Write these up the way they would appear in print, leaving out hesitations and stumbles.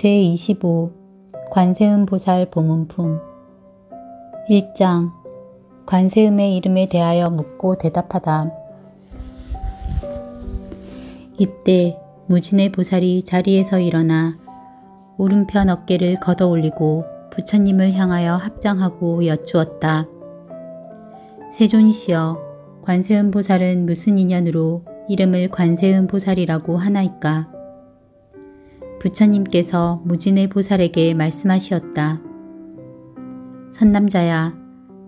제25 관세음보살 보문품 1장 관세음의 이름에 대하여 묻고 대답하다. 이때 무진의 보살이 자리에서 일어나 오른편 어깨를 걷어 올리고 부처님을 향하여 합장하고 여쭈었다. 세존이시여, 관세음보살은 무슨 인연으로 이름을 관세음보살이라고 하나이까? 부처님께서 무진의 보살에게 말씀하시었다. 선남자야,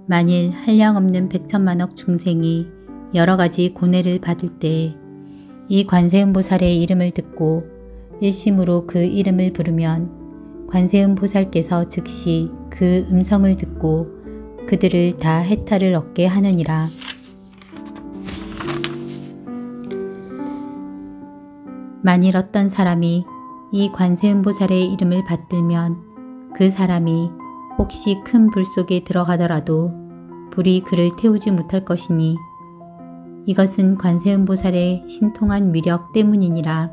만일 한량없는 백천만억 중생이 여러가지 고뇌를 받을 때 이 관세음보살의 이름을 듣고 일심으로 그 이름을 부르면 관세음보살께서 즉시 그 음성을 듣고 그들을 다 해탈을 얻게 하느니라. 만일 어떤 사람이 이 관세음보살의 이름을 받들면 그 사람이 혹시 큰 불 속에 들어가더라도 불이 그를 태우지 못할 것이니 이것은 관세음보살의 신통한 위력 때문이니라.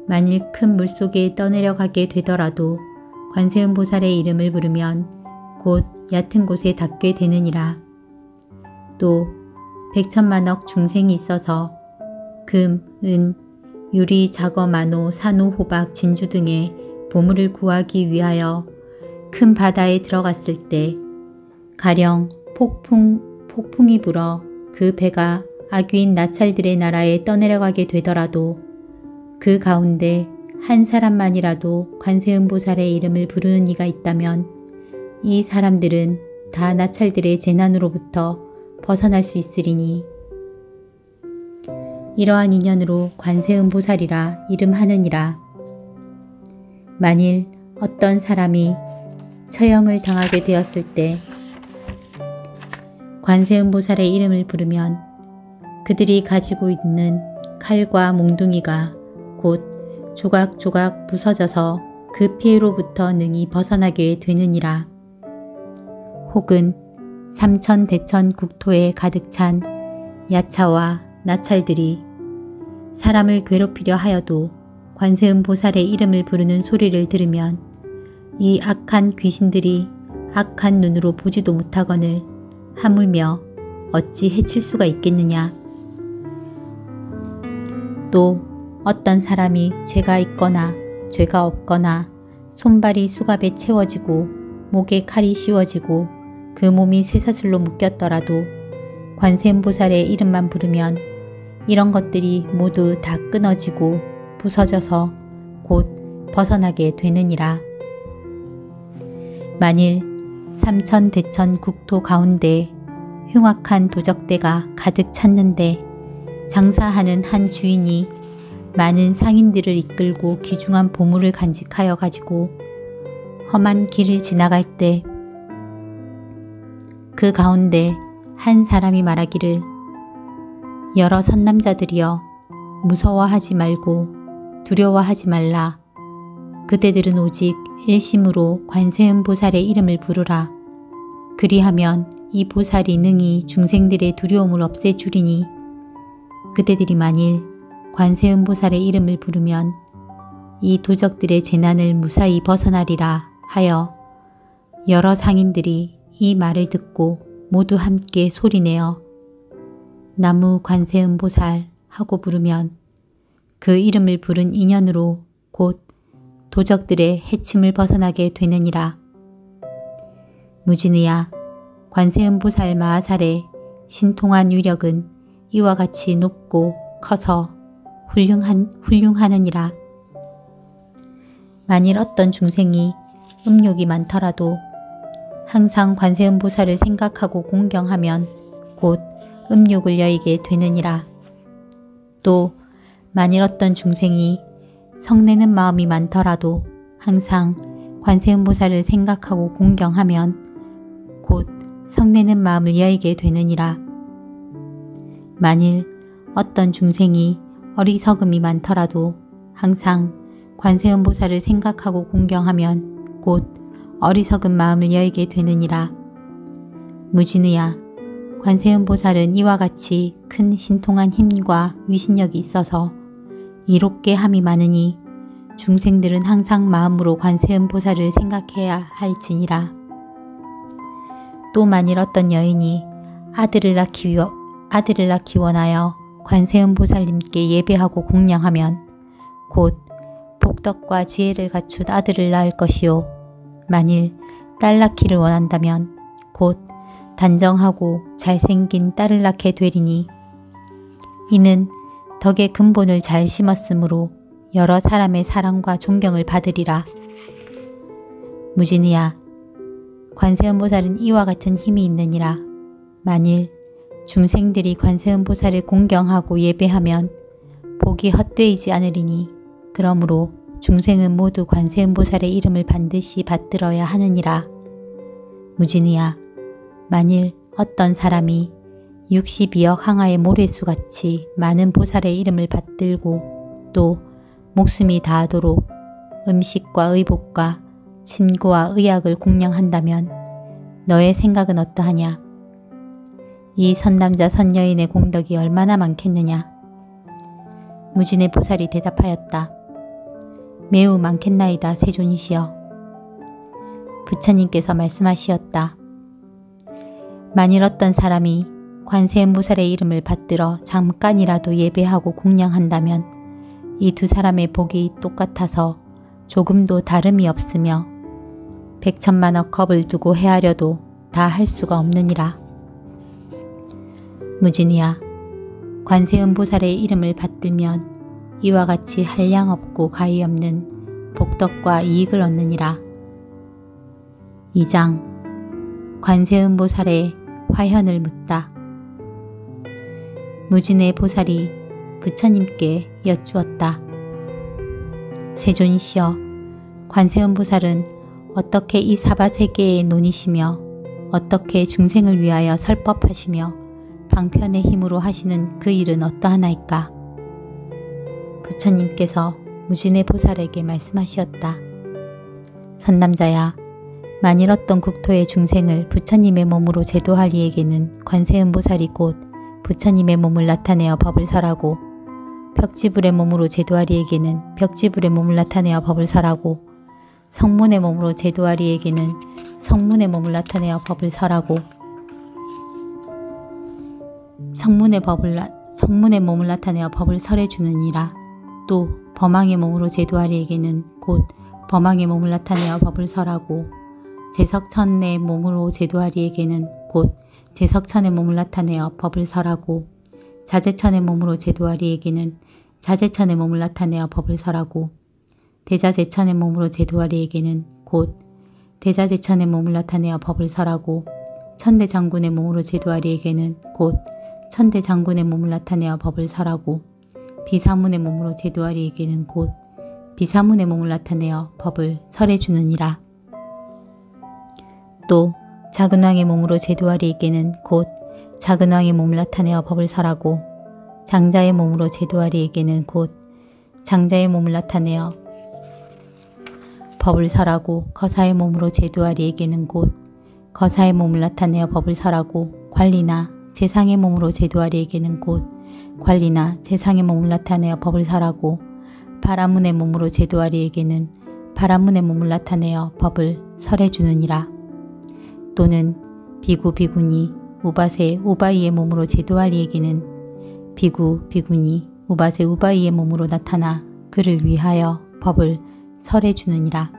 만일 큰 물속에 떠내려가게 되더라도 관세음보살의 이름을 부르면 곧 얕은 곳에 닿게 되느니라. 또 백천만억 중생이 있어서 금, 은, 유리, 자거, 만호, 산호, 호박, 진주 등의 보물을 구하기 위하여 큰 바다에 들어갔을 때 가령 폭풍이 불어 그 배가 악귀인 나찰들의 나라에 떠내려가게 되더라도 그 가운데 한 사람만이라도 관세음보살의 이름을 부르는 이가 있다면 이 사람들은 다 나찰들의 재난으로부터 벗어날 수 있으리니 이러한 인연으로 관세음보살이라 이름하느니라. 만일 어떤 사람이 처형을 당하게 되었을 때 관세음보살의 이름을 부르면 그들이 가지고 있는 칼과 몽둥이가 곧 조각조각 부서져서 그 피해로부터 능히 벗어나게 되느니라. 혹은 삼천대천 국토에 가득 찬 야차와 나찰들이 사람을 괴롭히려 하여도 관세음보살의 이름을 부르는 소리를 들으면 이 악한 귀신들이 악한 눈으로 보지도 못하거늘 하물며 어찌 해칠 수가 있겠느냐. 또 어떤 사람이 죄가 있거나 죄가 없거나 손발이 수갑에 채워지고 목에 칼이 씌워지고 그 몸이 쇠사슬로 묶였더라도 관세음보살의 이름만 부르면 이런 것들이 모두 다 끊어지고 부서져서 곧 벗어나게 되느니라. 만일 삼천대천 국토 가운데 흉악한 도적대가 가득 찼는데 장사하는 한 주인이 많은 상인들을 이끌고 귀중한 보물을 간직하여 가지고 험한 길을 지나갈 때 그 가운데 한 사람이 말하기를 여러 선남자들이여, 무서워하지 말고 두려워하지 말라. 그대들은 오직 일심으로 관세음보살의 이름을 부르라. 그리하면 이 보살이 능히 중생들의 두려움을 없애주리니 그대들이 만일 관세음보살의 이름을 부르면 이 도적들의 재난을 무사히 벗어나리라 하여 여러 상인들이 이 말을 듣고 모두 함께 소리내어 나무 관세음보살 하고 부르면 그 이름을 부른 인연으로 곧 도적들의 해침을 벗어나게 되느니라. 무진의야, 관세음보살 마하살의 신통한 위력은 이와 같이 높고 커서 훌륭하느니라. 만일 어떤 중생이 음욕이 많더라도 항상 관세음보살을 생각하고 공경하면 곧 음욕을 여의게 되느니라. 또 만일 어떤 중생이 성내는 마음이 많더라도 항상 관세음보살을 생각하고 공경하면 곧 성내는 마음을 여의게 되느니라. 만일 어떤 중생이 어리석음이 많더라도 항상 관세음보살을 생각하고 공경하면 곧 어리석은 마음을 여의게 되느니라. 무진의야, 관세음보살은 이와 같이 큰 신통한 힘과 위신력이 있어서 이롭게 함이 많으니 중생들은 항상 마음으로 관세음보살을 생각해야 할지니라. 또 만일 어떤 여인이 아들을 낳기 원하여 관세음보살님께 예배하고 공양하면 곧 복덕과 지혜를 갖춘 아들을 낳을 것이요. 만일 딸 낳기를 원한다면 곧 단정하고 잘생긴 딸을 낳게 되리니 이는 덕의 근본을 잘 심었으므로 여러 사람의 사랑과 존경을 받으리라. 무진이야, 관세음보살은 이와 같은 힘이 있느니라. 만일 중생들이 관세음보살을 공경하고 예배하면 복이 헛되이지 않으리니 그러므로 중생은 모두 관세음보살의 이름을 반드시 받들어야 하느니라. 무진이야, 만일 어떤 사람이 62억 항아의 모래수같이 많은 보살의 이름을 받들고 또 목숨이 다하도록 음식과 의복과 침구와 의약을 공양한다면 너의 생각은 어떠하냐? 이 선남자 선여인의 공덕이 얼마나 많겠느냐? 무진의 보살이 대답하였다. 매우 많겠나이다 세존이시여. 부처님께서 말씀하시었다. 만일 어떤 사람이 관세음보살의 이름을 받들어 잠깐이라도 예배하고 공양한다면 이 두 사람의 복이 똑같아서 조금도 다름이 없으며 백천만억 겁을 두고 헤아려도 다 할 수가 없느니라. 무진이야, 관세음보살의 이름을 받들면 이와 같이 한량 없고 가히 없는 복덕과 이익을 얻느니라. 2장 관세음보살의 화현을 묻다. 무진의 보살이 부처님께 여쭈었다. 세존이시여, 관세음보살은 어떻게 이 사바세계의 논이시며 어떻게 중생을 위하여 설법하시며 방편의 힘으로 하시는 그 일은 어떠하나이까? 부처님께서 무진의 보살에게 말씀하시었다. 선남자야, 만일 어떤 국토의 중생을 부처님의 몸으로 제도할 이에게는 관세음보살이 곧 부처님의 몸을 나타내어 법을 설하고 벽지불의 몸으로 제도할 이에게는 벽지불의 몸을 나타내어 법을 설하고 성문의 몸으로 제도할 이에게는 성문의 몸을 나타내어 법을 설하고 성문의 몸을 나타내어 법을 설해 주느니라. 또 범왕의 몸으로 제도할 이에게는 곧 범왕의 몸을 나타내어 법을 설하고 제석천의 몸으로 제도할 이에게는 곧 제석천의 몸을 나타내어 법을 설하고 자제천의 몸으로 제도할 이에게는 자제천의 몸을 나타내어 법을 설하고 대자제천의 몸으로 제도할 이에게는 곧 대자제천의 몸을 나타내어 법을 설하고 천대장군의 몸으로 제도할 이에게는 곧 천대장군의 몸을 나타내어 법을 설하고 비사문의 몸으로 제도할 이에게는 곧 비사문의 몸을 나타내어 법을 설해 주느니라. 또 작은왕의 몸으로 제도할 이에게는 곧 작은왕의 몸을 나타내어 법을 설하고 장자의 몸으로 제도할 이에게는 곧 장자의 몸을 나타내어 법을 설하고 거사의 몸으로 제도할 이에게는 곧 거사의 몸을 나타내어 법을 설하고 관리나 재상의 몸으로 제도할 이에게는 곧 관리나 재상의 몸을 나타내어 법을 설하고 바라문의 몸으로 제도할 이에게는 바라문의 몸을 나타내어 법을 설해 주느니라. 또는 비구 비구니 우바세 우바이의 몸으로 제도할 이에게는 비구 비구니 우바세 우바이의 몸으로 나타나 그를 위하여 법을 설해 주느니라.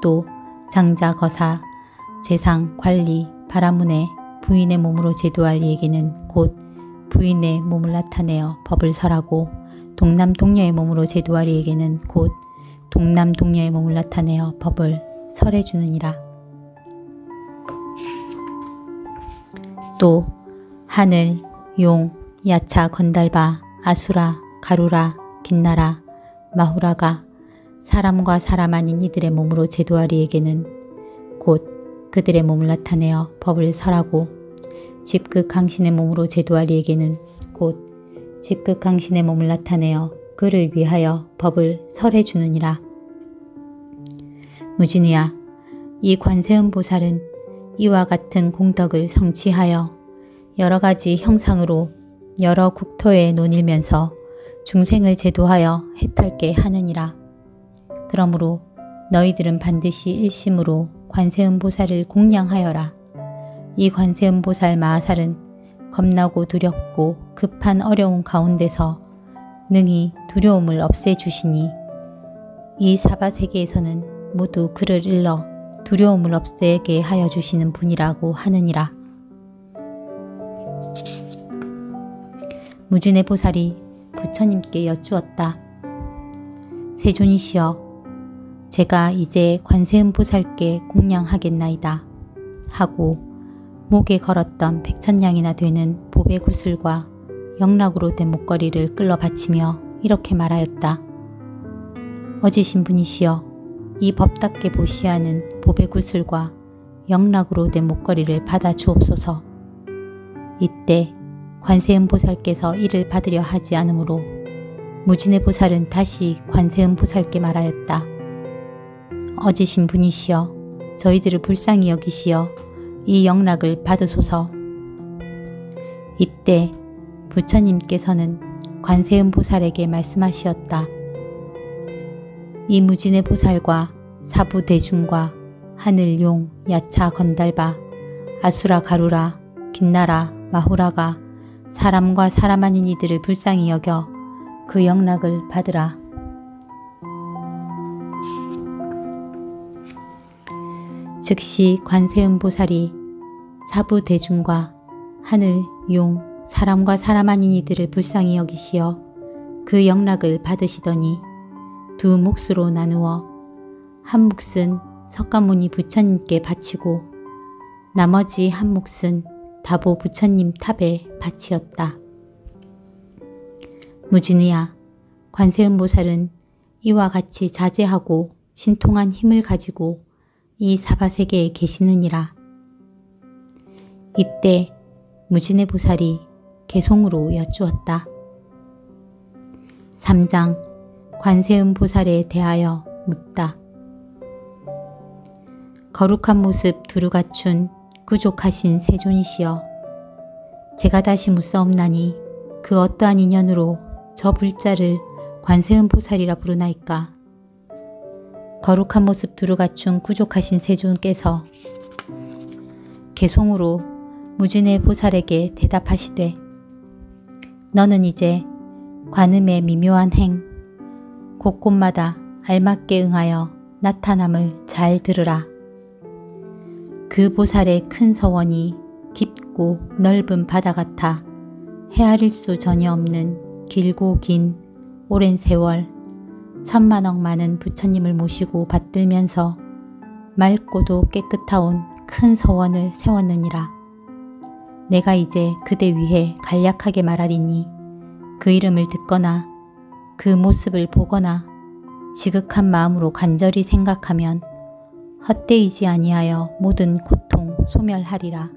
또 장자 거사 재상 관리 바라문의 부인의 몸으로 제도할 이에게는 곧 부인의 몸을 나타내어 법을 설하고 동남 동녀의 몸으로 제도할 이에게는 곧 동남 동녀의 몸을 나타내어 법을 설해 주느니라. 또 하늘, 용, 야차, 건달바, 아수라, 가루라, 긴나라, 마후라가 사람과 사람 아닌 이들의 몸으로 제도할 이에게는 곧 그들의 몸을 나타내어 법을 설하고 집극강신의 몸으로 제도할 이에게는 곧 집극강신의 몸을 나타내어 그를 위하여 법을 설해 주느니라. 무진이야, 이 관세음보살은 이와 같은 공덕을 성취하여 여러 가지 형상으로 여러 국토에 논일면서 중생을 제도하여 해탈게 하느니라. 그러므로 너희들은 반드시 일심으로 관세음보살을 공양하여라. 이 관세음보살 마하살은 겁나고 두렵고 급한 어려운 가운데서 능히 두려움을 없애주시니 이 사바세계에서는 모두 그를 일러 두려움을 없애게 하여 주시는 분이라고 하느니라. 무진의 보살이 부처님께 여쭈었다. 세존이시여, 제가 이제 관세음보살께 공양하겠나이다 하고 목에 걸었던 100,000냥이나 되는 보배 구슬과 영락으로 된 목걸이를 끌러 바치며 이렇게 말하였다. 어지신 분이시여, 이 법답게 보시하는 보배 구슬과 영락으로 된 목걸이를 받아 주옵소서. 이때 관세음보살께서 이를 받으려 하지 않으므로 무진의 보살은 다시 관세음보살께 말하였다. 어지신 분이시여, 저희들을 불쌍히 여기시어 이 영락을 받으소서. 이때 부처님께서는 관세음보살에게 말씀하시었다. 이 무진의 보살과 사부대중과 하늘용, 야차, 건달바, 아수라, 가루라, 긴나라, 마후라가 사람과 사람 아닌 이들을 불쌍히 여겨 그 영락을 받으라. 즉시 관세음보살이 사부대중과 하늘, 용, 사람과 사람 아닌 이들을 불쌍히 여기시어 그 영락을 받으시더니 두 몫으로 나누어 한 몫은 석가모니 부처님께 바치고 나머지 한 몫은 다보 부처님 탑에 바치었다. 무진이야, 관세음보살은 이와 같이 자제하고 신통한 힘을 가지고 이 사바세계에 계시느니라. 이때 무진의 보살이 개송으로 여쭈었다. 3장 관세음보살에 대하여 묻다. 거룩한 모습 두루 갖춘 구족하신 세존이시여, 제가 다시 묻사옵나니 그 어떠한 인연으로 저 불자를 관세음보살이라 부르나이까. 거룩한 모습 두루 갖춘 구족하신 세존께서 개송으로 무진의 보살에게 대답하시되, 너는 이제 관음의 미묘한 행, 곳곳마다 알맞게 응하여 나타남을 잘 들으라. 그 보살의 큰 서원이 깊고 넓은 바다 같아 헤아릴 수 전혀 없는 길고 긴 오랜 세월 천만억 많은 부처님을 모시고 받들면서 맑고도 깨끗하온 큰 서원을 세웠느니라. 내가 이제 그대 위해 간략하게 말하리니 그 이름을 듣거나 그 모습을 보거나 지극한 마음으로 간절히 생각하면 헛되이지 아니하여 모든 고통 소멸하리라.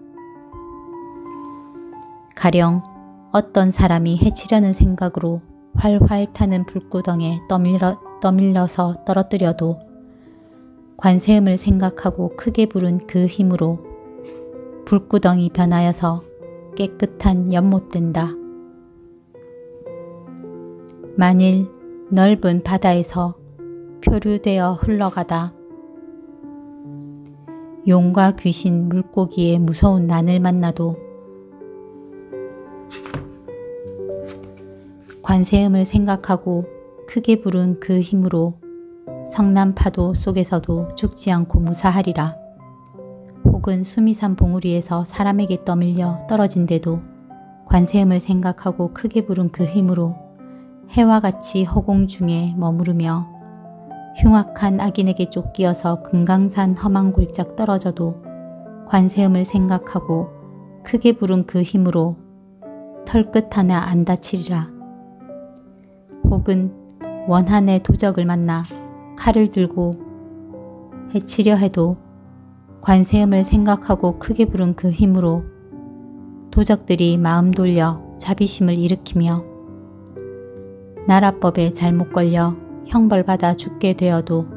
가령 어떤 사람이 해치려는 생각으로 활활 타는 불구덩에 떠밀러서 떨어뜨려도 관세음을 생각하고 크게 부른 그 힘으로 불구덩이 변하여서 깨끗한 연못된다. 만일 넓은 바다에서 표류되어 흘러가다 용과 귀신, 물고기의 무서운 난을 만나도 관세음을 생각하고 크게 부른 그 힘으로 성난 파도 속에서도 죽지 않고 무사하리라. 혹은 수미산 봉우리에서 사람에게 떠밀려 떨어진데도 관세음을 생각하고 크게 부른 그 힘으로 해와 같이 허공 중에 머무르며 흉악한 악인에게 쫓기어서 금강산 험한 골짝 떨어져도 관세음을 생각하고 크게 부른 그 힘으로 털끝 하나 안 다치리라. 혹은 원한의 도적을 만나 칼을 들고 해치려 해도 관세음을 생각하고 크게 부른 그 힘으로 도적들이 마음 돌려 자비심을 일으키며 나라법에 잘못 걸려 형벌받아 죽게 되어도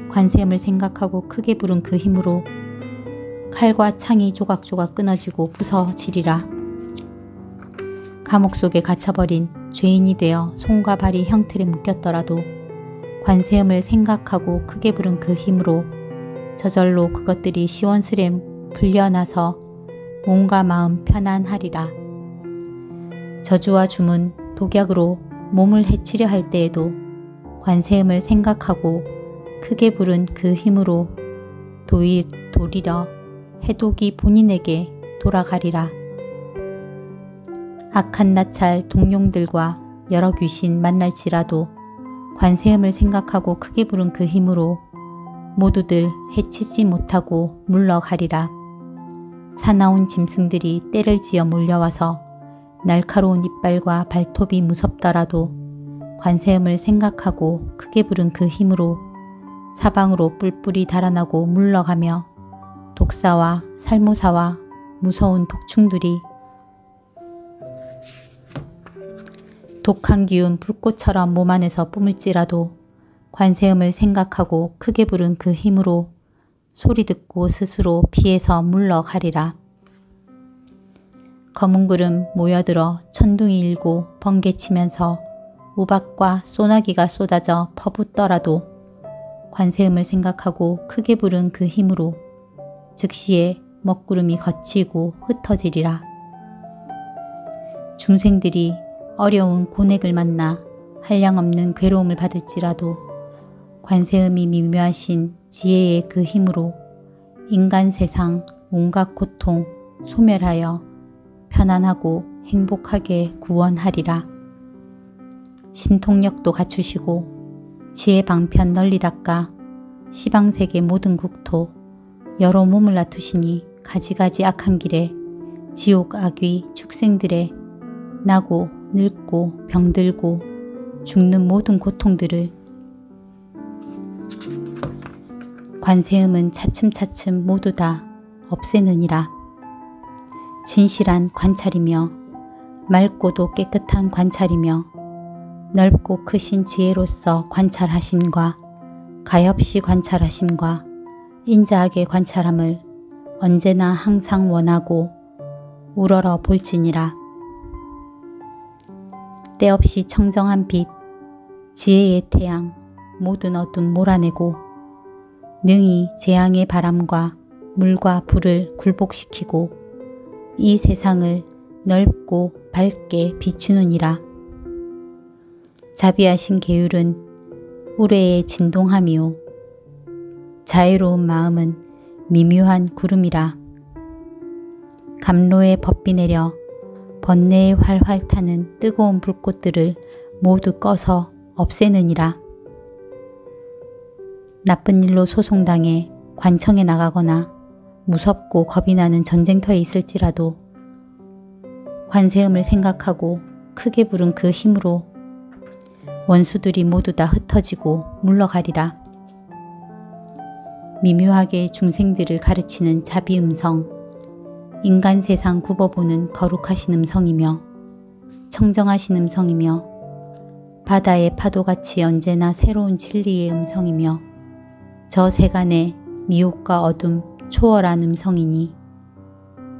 관세음을 생각하고 크게 부른 그 힘으로 칼과 창이 조각조각 끊어지고 부서지리라. 감옥 속에 갇혀버린 죄인이 되어 손과 발이 형틀에 묶였더라도 관세음을 생각하고 크게 부른 그 힘으로 저절로 그것들이 시원스레 풀려나서 몸과 마음 편안하리라. 저주와 주문, 독약으로 몸을 해치려 할 때에도 관세음을 생각하고 크게 부른 그 힘으로 도리려 해독이 본인에게 돌아가리라. 악한 나찰 동룡들과 여러 귀신 만날지라도 관세음을 생각하고 크게 부른 그 힘으로 모두들 해치지 못하고 물러가리라. 사나운 짐승들이 떼를 지어 몰려와서 날카로운 이빨과 발톱이 무섭더라도 관세음을 생각하고 크게 부른 그 힘으로 사방으로 뿔뿔이 달아나고 물러가며 독사와 살모사와 무서운 독충들이 독한 기운 불꽃처럼 몸 안에서 뿜을지라도 관세음을 생각하고 크게 부른 그 힘으로 소리 듣고 스스로 피해서 물러가리라. 검은 구름 모여들어 천둥이 일고 번개치면서 우박과 소나기가 쏟아져 퍼붓더라도 관세음을 생각하고 크게 부른 그 힘으로 즉시에 먹구름이 걷히고 흩어지리라. 중생들이 어려운 고뇌를 만나 한량없는 괴로움을 받을지라도 관세음이 미묘하신 지혜의 그 힘으로 인간 세상 온갖 고통 소멸하여 편안하고 행복하게 구원하리라. 신통력도 갖추시고 지혜 방편 널리 닦아 시방세계 모든 국토 여러 몸을 놔두시니 가지가지 악한 길에 지옥 악귀 축생들의 나고 늙고 병들고 죽는 모든 고통들을 관세음은 차츰차츰 모두 다 없애느니라. 진실한 관찰이며 맑고도 깨끗한 관찰이며 넓고 크신 지혜로서 관찰하심과 가엾이 관찰하심과 인자하게 관찰함을 언제나 항상 원하고 우러러 볼지니라. 때없이 청정한 빛, 지혜의 태양, 모든 어둠 몰아내고 능히 재앙의 바람과 물과 불을 굴복시키고 이 세상을 넓고 밝게 비추느니라. 자비하신 계율은 우레의 진동함이요 자애로운 마음은 미묘한 구름이라. 감로에 법비 내려 번뇌에 활활 타는 뜨거운 불꽃들을 모두 꺼서 없애느니라. 나쁜 일로 소송당해 관청에 나가거나 무섭고 겁이 나는 전쟁터에 있을지라도 관세음을 생각하고 크게 부른 그 힘으로 원수들이 모두 다 흩어지고 물러가리라. 미묘하게 중생들을 가르치는 자비 음성, 인간 세상 굽어보는 거룩하신 음성이며 청정하신 음성이며 바다의 파도같이 언제나 새로운 진리의 음성이며 저 세간의 미혹과 어둠 초월한 음성이니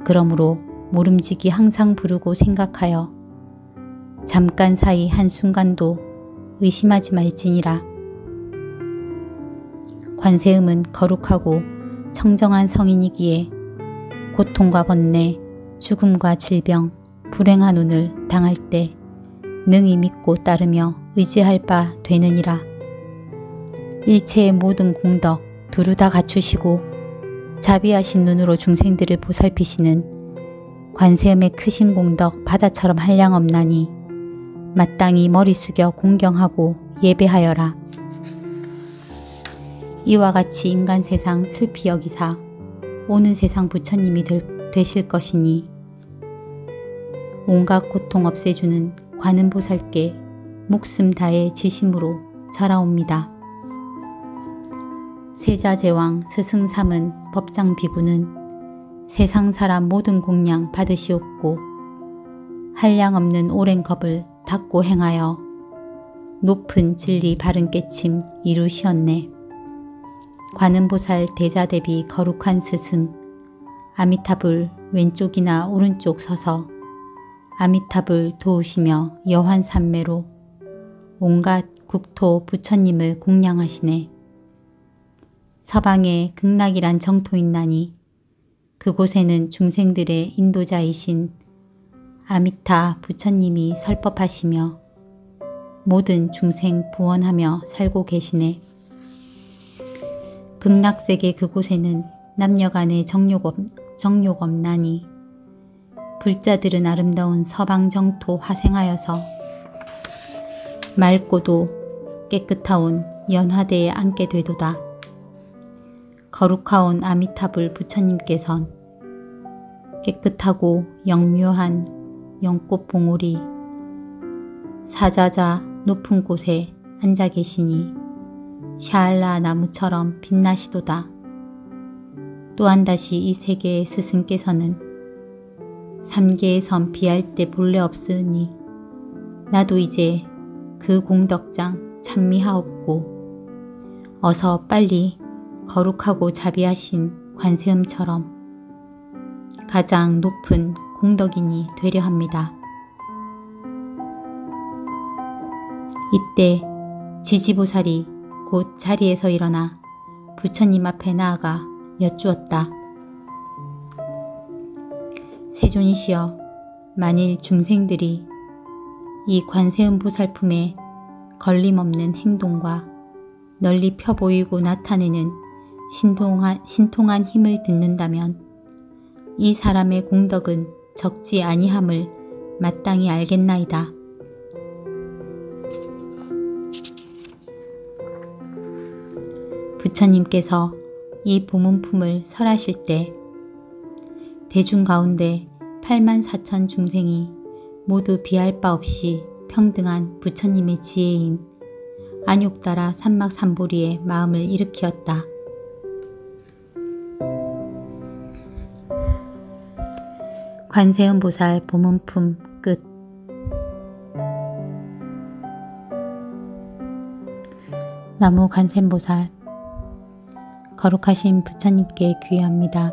그러므로 모름지기 항상 부르고 생각하여 잠깐 사이 한순간도 의심하지 말지니라. 관세음은 거룩하고 청정한 성인이기에 고통과 번뇌, 죽음과 질병, 불행한 운을 당할 때 능히 믿고 따르며 의지할 바 되느니라. 일체의 모든 공덕 두루 다 갖추시고 자비하신 눈으로 중생들을 보살피시는 관세음의 크신 공덕 바다처럼 한량없나니 마땅히 머리 숙여 공경하고 예배하여라. 이와 같이 인간 세상 슬피 여기사 오는 세상 부처님이 되실 것이니 온갖 고통 없애주는 관음보살께 목숨 다해 지심으로 절하옵니다. 세자제왕 스승삼은 법장 비구는 세상 사람 모든 공양 받으시옵고 한량없는 오랜 겁을 닦고 행하여 높은 진리 바른 깨침 이루시었네. 관음보살 대자대비 거룩한 스승 아미타불 왼쪽이나 오른쪽 서서 아미탑을 도우시며 여환산매로 온갖 국토 부처님을 공양하시네. 서방에 극락이란 정토 있나니 그곳에는 중생들의 인도자이신 아미타 부처님이 설법하시며 모든 중생 부원하며 살고 계시네. 극락세계 그곳에는 남녀간의 정욕 없나니 불자들은 아름다운 서방 정토 화생하여서 맑고도 깨끗하온 연화대에 앉게 되도다. 거룩하온 아미타불 부처님께선 깨끗하고 영묘한 연꽃 봉우리 사자자 높은 곳에 앉아 계시니 샤알라 나무처럼 빛나시도다. 또한 다시 이 세계의 스승께서는 삼계의 섬 비할 때 본래 없으니 나도 이제 그 공덕장 찬미하옵고 어서 빨리 거룩하고 자비하신 관세음처럼 가장 높은 공덕인이 되려 합니다. 이때 지지보살이 곧 자리에서 일어나 부처님 앞에 나아가 여쭈었다. 세존이시여, 만일 중생들이 이 관세음보살품의 걸림없는 행동과 널리 펴보이고 나타내는 신통한 힘을 듣는다면 이 사람의 공덕은 적지 아니함을 마땅히 알겠나이다. 부처님께서 이 보문품을 설하실 때 대중 가운데 84,000 중생이 모두 비할 바 없이 평등한 부처님의 지혜인 안욕다라 삼막삼보리의 마음을 일으키었다. 관세음보살 보문품 끝. 나무 관세음보살, 거룩하신 부처님께 귀의합니다.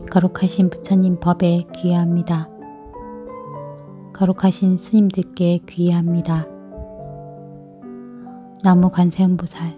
거룩하신 부처님 법에 귀의합니다. 거룩하신 스님들께 귀의합니다. 나무 관세음보살,